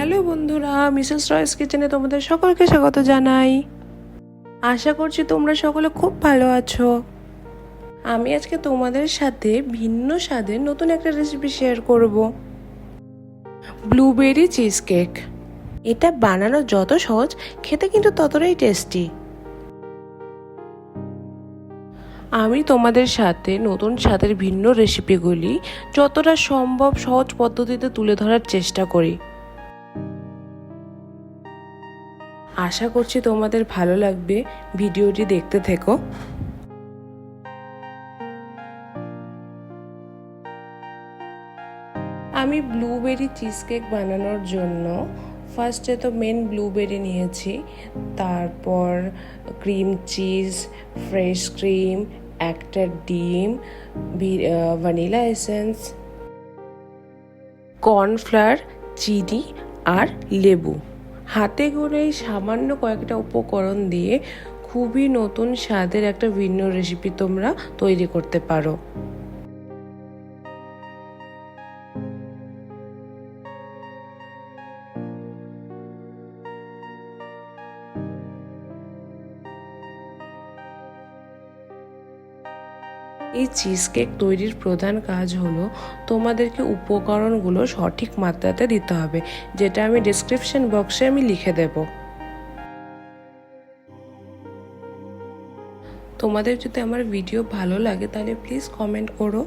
Hello বন্ধুরা, Mrs রয়েস কিচেনে তোমাদের সকলকে স্বাগত জানাই। আশা করছি তোমরা সকলে খুব ভালো আছো। আমি আজকে তোমাদের সাথে ভিন্ন স্বাদের নতুন একটা রেসিপি শেয়ার করব, ব্লুবেরি চিজ কেক। এটা বানানো যত সহজ, খেতে কিন্তু ততটাই টেস্টি। আমি তোমাদের সাথে নতুন স্বাদের ভিন্ন রেসিপিগুলি যতটা সম্ভব সহজ পদ্ধতিতে তুলে ধরার চেষ্টা করি। আশা করছি তোমাদের ভালো লাগবে, ভিডিওটি দেখতে থেকো। আমি ব্লুবেরি চিজ কেক বানানোর জন্য ফার্স্টে তো মেন ব্লুবেরি নিয়েছি, তারপর ক্রিম চিজ, ফ্রেশ ক্রিম, একটা ডিম, ভ্যানিলা এসেন্স, কর্নফ্লাওয়ার, চিনি আর লেবু। হাতে করে সামান্য কয়েকটা উপকরণ দিয়ে খুবই নতুন স্বাদের একটা ভিন্ন রেসিপি তোমরা তৈরি করতে পারো। এই চিজ কেক তৈরির প্রধান কাজ হলো তোমাদেরকে উপকরণগুলো সঠিক মাত্রাতে দিতে হবে, যেটা আমি ডেসক্রিপশন বক্সে লিখে দেব। তোমাদের যদি আমার ভিডিও ভালো লাগে তাহলে প্লিজ কমেন্ট করো।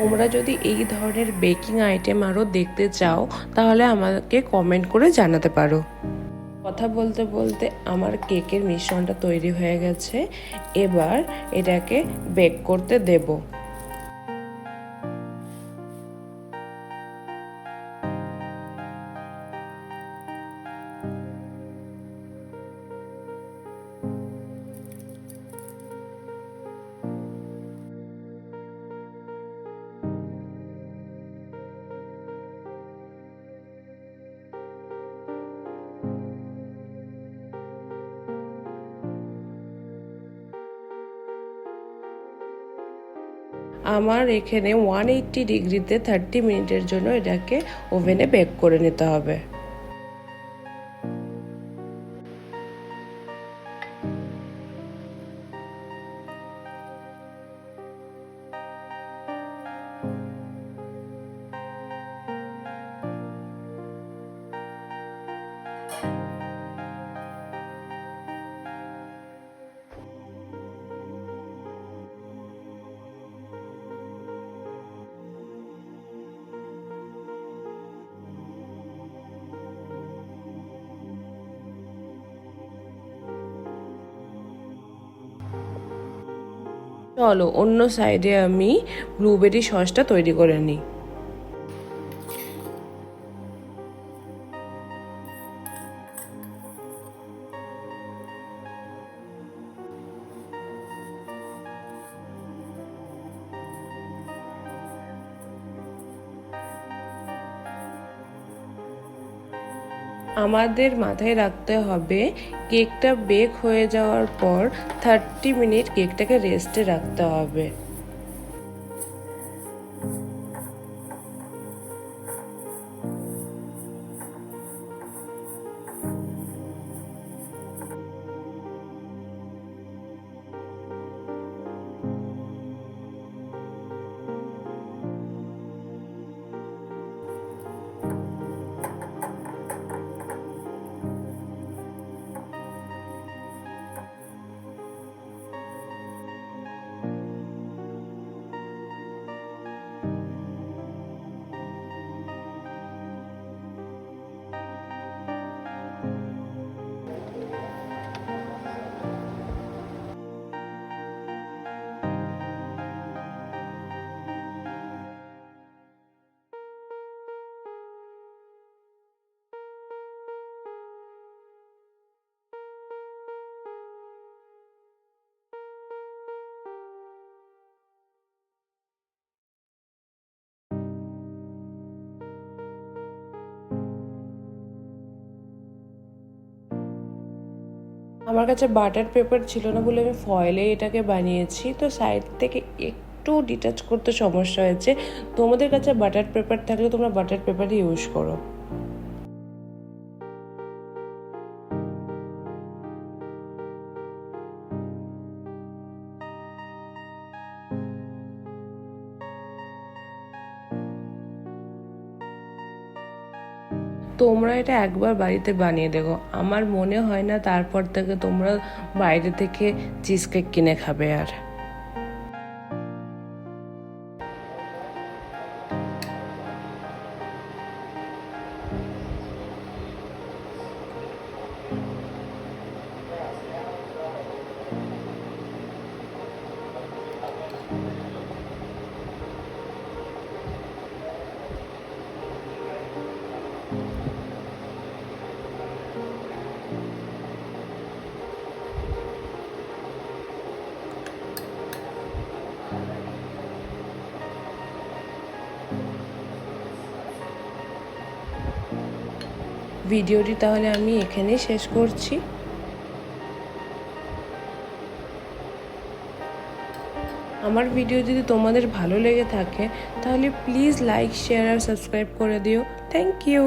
তোমরা যদি এই ধরনের বেকিং আইটেম আরও দেখতে চাও তাহলে আমাকে কমেন্ট করে জানাতে পারো। কথা বলতে বলতে আমার কেকের মিশ্রণটা তৈরি হয়ে গেছে, এবার এটাকে বেক করতে দেবো। আমার এখানে 180 ডিগ্রিতে 30 মিনিটের জন্য এটাকে ওভেনে বেক করে নিতে হবে। চলো অন্য সাইডে আমি ব্লুবেরি সসটা তৈরি করে নিই। আমাদের মাথায় রাখতে হবে কেকটা বেক হয়ে যাওয়ার পর 30 মিনিট কেকটাকে রেস্টে রাখতে হবে। আমার কাছে বাটার পেপার ছিল না বলে আমি ফয়েলে এটাকে বানিয়েছি, তো সাইড থেকে একটু ডিটাচ করতে সমস্যা হয়েছে। তোমাদের কাছে বাটার পেপার থাকলে তোমরা বাটার পেপারই ইউজ করো। তোমরা এটা একবার বাড়িতে বানিয়ে দেখো, আমার মনে হয় না তারপর থেকে তোমরা বাইরে থেকে চিজ কেক কিনে খাবে আর। ভিডিওটি তাহলে আমি এখানেই শেষ করছি। আমার ভিডিও যদি তোমাদের ভালো লেগে থাকে তাহলে প্লিজ লাইক, শেয়ার আর সাবস্ক্রাইব করে দিও। Thank you.